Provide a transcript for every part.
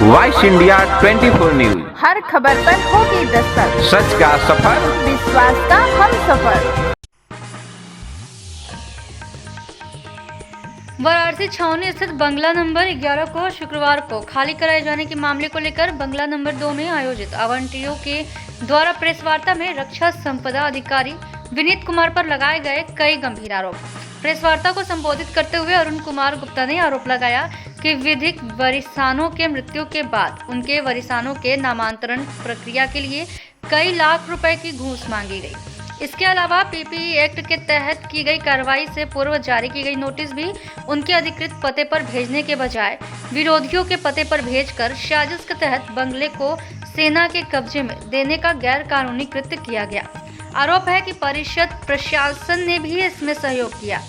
Voice India 24 news, हर खबर पर होगी दस्तक, सच का सफर, विश्वास का हम सफर। वाराणसी छावनी स्थित बंगला नंबर 11 को शुक्रवार को खाली कराए जाने के मामले को लेकर बंगला नंबर 2 में आयोजित आवंटियों के द्वारा प्रेस वार्ता में रक्षा संपदा अधिकारी विनीत कुमार पर लगाए गए कई गंभीर आरोप। प्रेस वार्ता को संबोधित करते हुए अरुण कुमार गुप्ता ने आरोप लगाया कि विधिक वरिष्ठानों के मृत्यु के बाद उनके वरिष्ठानों के नामांतरण प्रक्रिया के लिए कई लाख रुपए की घूस मांगी गई। इसके अलावा पीपीई एक्ट के तहत की गई कार्रवाई से पूर्व जारी की गई नोटिस भी उनके अधिकृत पते पर भेजने के बजाय विरोधियों के पते पर भेजकर साजिश के तहत बंगले को सेना के कब्जे में देने का गैर कानूनी कृत्य किया गया। आरोप है कि परिषद प्रशासन ने भी इसमें सहयोग किया।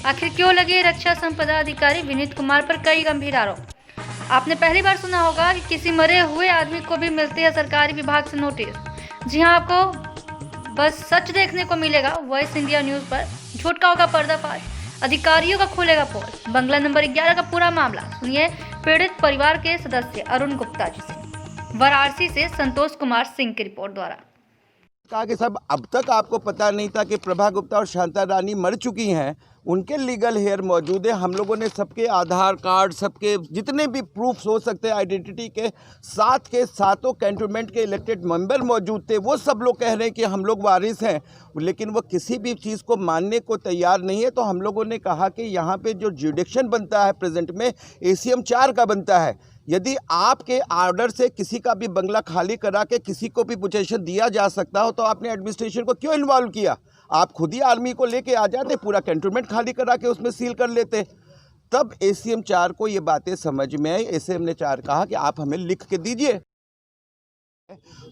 आखिर क्यों लगे रक्षा संपदा अधिकारी विनीत कुमार पर कई गंभीर आरोप। आपने पहली बार सुना होगा कि किसी मरे हुए आदमी को भी मिलती है सरकारी विभाग से नोटिस। जी हाँ, आपको बस सच देखने को मिलेगा वॉइस इंडिया न्यूज पर। झूठ का होगा पर्दाफाश, अधिकारियों का खुलेगा पोल। बंगला नंबर 11 का पूरा मामला सुनिए पीड़ित परिवार के सदस्य अरुण गुप्ता जी से। वाराणसी से संतोष कुमार सिंह की रिपोर्ट द्वारा कहा कि साहब अब तक आपको पता नहीं था कि प्रभा गुप्ता और शांता रानी मर चुकी हैं, उनके लीगल हेयर मौजूद है। हम लोगों ने सबके आधार कार्ड, सबके जितने भी प्रूफ्स हो सकते हैं आइडेंटिटी के सातों कैंटोनमेंट के इलेक्टेड मेंबर मौजूद थे। वो सब लोग कह रहे हैं कि हम लोग वारिस हैं, लेकिन वो किसी भी चीज़ को मानने को तैयार नहीं है। तो हम लोगों ने कहा कि यहाँ पे जो जुडिक्शन बनता है प्रेजेंट में ACM 4 का बनता है। यदि आपके ऑर्डर से किसी का भी बंगला खाली करा के किसी को भी पोजीशन दिया जा सकता हो तो आपने एडमिनिस्ट्रेशन को क्यों इन्वॉल्व किया? आप खुद ही आर्मी को लेके आ जाते, पूरा कैंटोनमेंट खाली करा के उसमें सील कर लेते। तब ACM 4 को ये बातें समझ में आई। ACM ने 4 कहा कि आप हमें लिख के दीजिए।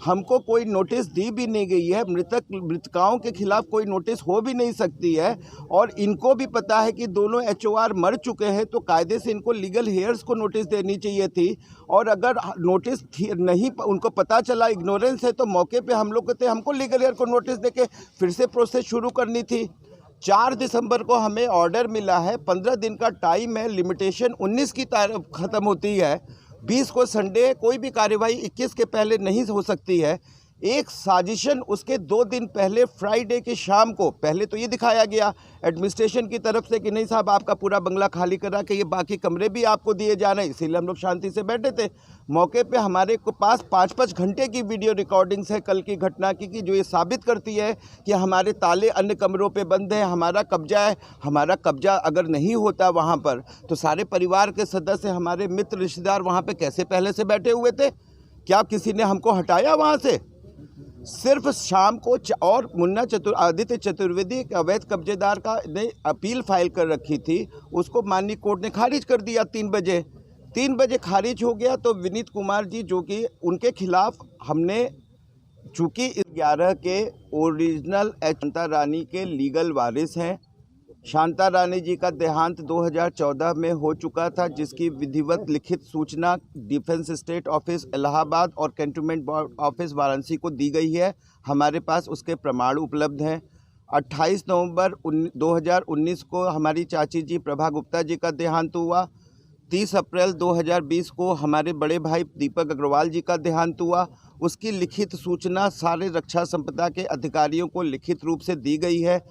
हमको कोई नोटिस दी भी नहीं गई है, मृतकाओं के खिलाफ कोई नोटिस हो भी नहीं सकती है। और इनको भी पता है कि दोनों HOR मर चुके हैं, तो कायदे से इनको लीगल हेयर्स को नोटिस देनी चाहिए थी। और अगर नोटिस नहीं उनको पता चला, इग्नोरेंस है, तो मौके पे हम लोग कहते हमको लीगल हेयर को नोटिस देके फिर से प्रोसेस शुरू करनी थी। 4 दिसंबर को हमें ऑर्डर मिला है, 15 दिन का टाइम है, लिमिटेशन 19 की तारीख ख़त्म होती है। 20 को संडे, कोई भी कार्यवाही 21 के पहले नहीं हो सकती है। एक साजिशन उसके 2 दिन पहले फ्राइडे की शाम को पहले तो ये दिखाया गया एडमिनिस्ट्रेशन की तरफ से कि नहीं साहब आपका पूरा बंगला खाली करा के ये बाकी कमरे भी आपको दिए जा रहे हैं। इसीलिए हम लोग शांति से बैठे थे। मौके पे हमारे को पास 5-5 घंटे की वीडियो रिकॉर्डिंग्स है कल की घटना की जो ये साबित करती है कि हमारे ताले अन्य कमरों पे बंद हैं, हमारा कब्जा है। हमारा कब्जा अगर नहीं होता वहाँ पर तो सारे परिवार के सदस्य, हमारे मित्र, रिश्तेदार वहाँ पर कैसे पहले से बैठे हुए थे? क्या किसी ने हमको हटाया वहाँ से? सिर्फ शाम को और आदित्य चतुर्वेदी एक अवैध कब्जेदार का ने अपील फाइल कर रखी थी, उसको माननीय कोर्ट ने खारिज कर दिया। 3 बजे खारिज हो गया। तो विनीत कुमार जी जो कि उनके खिलाफ हमने, चूँकि 11 के ओरिजिनल शांता रानी के लीगल वारिस हैं। शांता रानी जी का देहांत 2014 में हो चुका था, जिसकी विधिवत लिखित सूचना डिफेंस स्टेट ऑफिस इलाहाबाद और कैंटोनमेंट ऑफिस वाराणसी को दी गई है। हमारे पास उसके प्रमाण उपलब्ध हैं। 28 नवंबर 2019 को हमारी चाची जी प्रभा गुप्ता जी का देहांत हुआ। 30 अप्रैल 2020 को हमारे बड़े भाई दीपक अग्रवाल जी का देहांत हुआ। उसकी लिखित सूचना सारे रक्षा संपदा के अधिकारियों को लिखित रूप से दी गई है।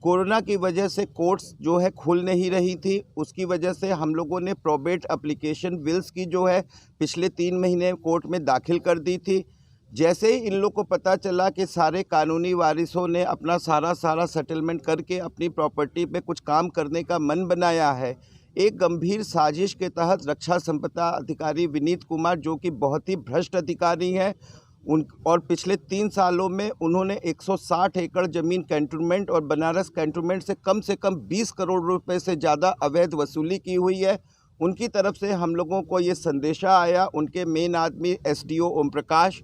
कोरोना की वजह से कोर्ट्स जो है खुल नहीं रही थी, उसकी वजह से हम लोगों ने प्रोबेट एप्लीकेशन विल्स की जो है पिछले 3 महीने कोर्ट में दाखिल कर दी थी। जैसे ही इन लोग को पता चला कि सारे कानूनी वारिसों ने अपना सारा सेटलमेंट करके अपनी प्रॉपर्टी पे कुछ काम करने का मन बनाया है, एक गंभीर साजिश के तहत रक्षा संपदा अधिकारी विनीत कुमार जो कि बहुत ही भ्रष्ट अधिकारी हैं और पिछले 3 सालों में उन्होंने 160 एकड़ ज़मीन कैंटोनमेंट और बनारस कैंटोनमेंट से कम 20 करोड़ रुपए से ज़्यादा अवैध वसूली की हुई है। उनकी तरफ से हम लोगों को ये संदेशा आया। उनके मेन आदमी SDO ओम प्रकाश,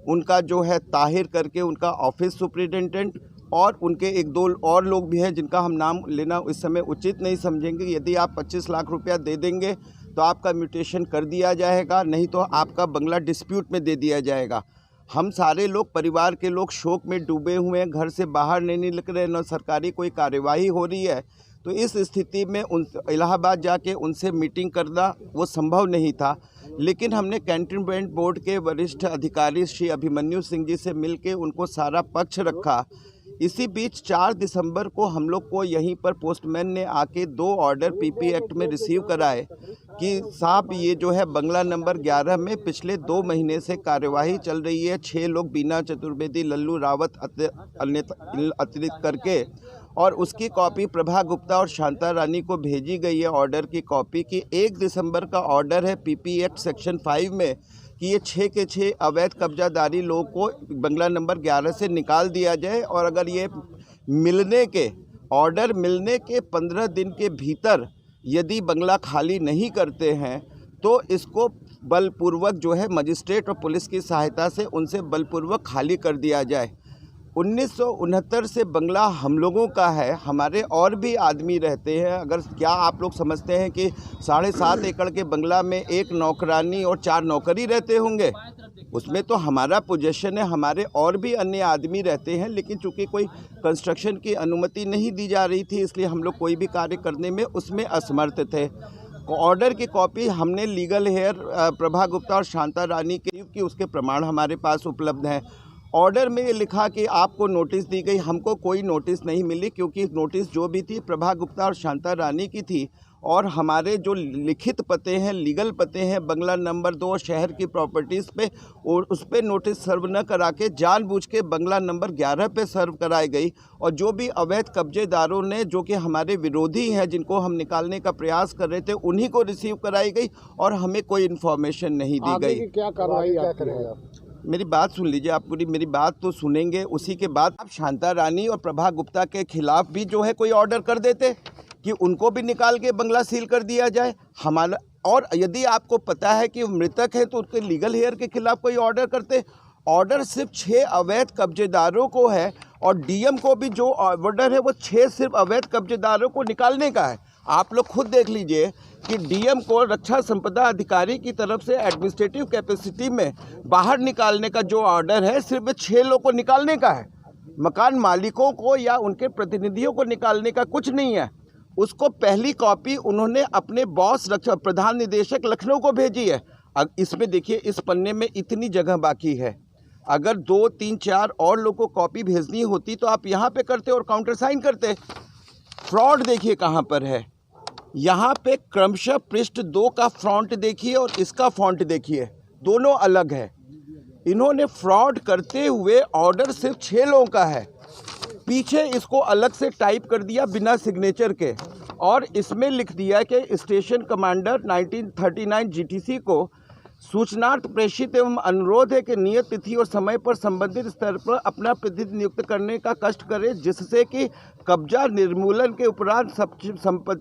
उनका जो है ताहिर करके उनका ऑफिस सुपरिटेंडेंट, और उनके 1-2 और लोग भी हैं जिनका हम नाम लेना इस समय उचित नहीं समझेंगे। यदि आप 25 लाख रुपया दे देंगे तो आपका म्यूटेशन कर दिया जाएगा, नहीं तो आपका बंगला डिस्प्यूट में दे दिया जाएगा। हम सारे लोग, परिवार के लोग शोक में डूबे हुए हैं, घर से बाहर नहीं निकल रहे, न सरकारी कोई कार्यवाही हो रही है। तो इस स्थिति में उन इलाहाबाद जाके उनसे मीटिंग करना वो संभव नहीं था। लेकिन हमने कैंटोनमेंट बोर्ड के वरिष्ठ अधिकारी श्री अभिमन्यु सिंह जी से मिलके उनको सारा पक्ष रखा। इसी बीच 4 दिसंबर को हम लोग को यहीं पर पोस्टमैन ने आके 2 ऑर्डर पीपी एक्ट में रिसीव कराए कि साहब ये जो है बंगला नंबर 11 में पिछले 2 महीने से कार्यवाही चल रही है। 6 लोग बीना चतुर्वेदी, लल्लू रावत अतिरिक्त करके, और उसकी कॉपी प्रभा गुप्ता और शांता रानी को भेजी गई है ऑर्डर की कॉपी की। 1 दिसंबर का ऑर्डर है पीपी एक्ट सेक्शन 5 में कि ये 6 के 6 अवैध कब्जादारी लोगों को बंगला नंबर 11 से निकाल दिया जाए, और अगर ये ऑर्डर मिलने के 15 दिन के भीतर यदि बंगला खाली नहीं करते हैं तो इसको बलपूर्वक जो है मजिस्ट्रेट और पुलिस की सहायता से उनसे बलपूर्वक खाली कर दिया जाए। 1969 से बंगला हम लोगों का है, हमारे और भी आदमी रहते हैं। अगर क्या आप लोग समझते हैं कि 7.5 एकड़ के बंगला में 1 नौकरानी और 4 नौकरी रहते होंगे? उसमें तो हमारा पोजीशन है, हमारे और भी अन्य आदमी रहते हैं। लेकिन चूंकि कोई कंस्ट्रक्शन की अनुमति नहीं दी जा रही थी, इसलिए हम लोग कोई भी कार्य करने में उसमें असमर्थ थे। ऑर्डर की कॉपी हमने लीगल हेयर प्रभा गुप्ता और शांता रानी की उसके प्रमाण हमारे पास उपलब्ध हैं। ऑर्डर में ये लिखा कि आपको नोटिस दी गई, हमको कोई नोटिस नहीं मिली, क्योंकि नोटिस जो भी थी प्रभा गुप्ता और शांता रानी की थी, और हमारे जो लिखित पते हैं, लीगल पते हैं बंगला नंबर 2 शहर की प्रॉपर्टीज़ पे, और उस पर नोटिस सर्व न करा के जानबूझ के बंगला नंबर 11 पे सर्व कराई गई। और जो भी अवैध कब्जेदारों ने, जो कि हमारे विरोधी हैं, जिनको हम निकालने का प्रयास कर रहे थे, उन्हीं को रिसीव कराई गई और हमें कोई इन्फॉर्मेशन नहीं दी गई। क्या कार्रवाई करेंगे? मेरी बात सुन लीजिए, आप पूरी मेरी बात तो सुनेंगे। उसी के बाद आप शांता रानी और प्रभा गुप्ता के खिलाफ भी जो है कोई ऑर्डर कर देते कि उनको भी निकाल के बंगला सील कर दिया जाए हमारा। और यदि आपको पता है कि मृतक है तो उनके लीगल हेयर के खिलाफ कोई ऑर्डर करते। ऑर्डर सिर्फ 6 अवैध कब्जेदारों को है, और डीएम को भी जो ऑर्डर है वो 6 सिर्फ अवैध कब्जेदारों को निकालने का है। आप लोग खुद देख लीजिए कि डीएम को रक्षा संपदा अधिकारी की तरफ से एडमिनिस्ट्रेटिव कैपेसिटी में बाहर निकालने का जो ऑर्डर है, सिर्फ 6 लोगों को निकालने का है। मकान मालिकों को या उनके प्रतिनिधियों को निकालने का कुछ नहीं है। उसको पहली कॉपी उन्होंने अपने बॉस रक्षा प्रधान निदेशक लखनऊ को भेजी है। अब इसमें देखिए, इस पन्ने में इतनी जगह बाकी है। अगर 2, 3, 4 और लोगों को कॉपी भेजनी होती तो आप यहाँ पे करते और काउंटर साइन करते। फ्रॉड देखिए कहाँ पर है। यहाँ पे क्रमशः पृष्ठ 2 का फ्रंट देखिए और इसका फॉन्ट देखिए, दोनों अलग है। इन्होंने फ्रॉड करते हुए ऑर्डर सिर्फ 6 लोगों का है, पीछे इसको अलग से टाइप कर दिया बिना सिग्नेचर के, और इसमें लिख दिया कि स्टेशन कमांडर 1939 जीटीसी को सूचनार्थ प्रेषित एवं अनुरोध है कि नियत तिथि और समय पर संबंधित स्तर पर अपना प्रतिनिधि नियुक्त करने का कष्ट करे, जिससे कि कब्जा निर्मूलन के उपरांत संपत्ति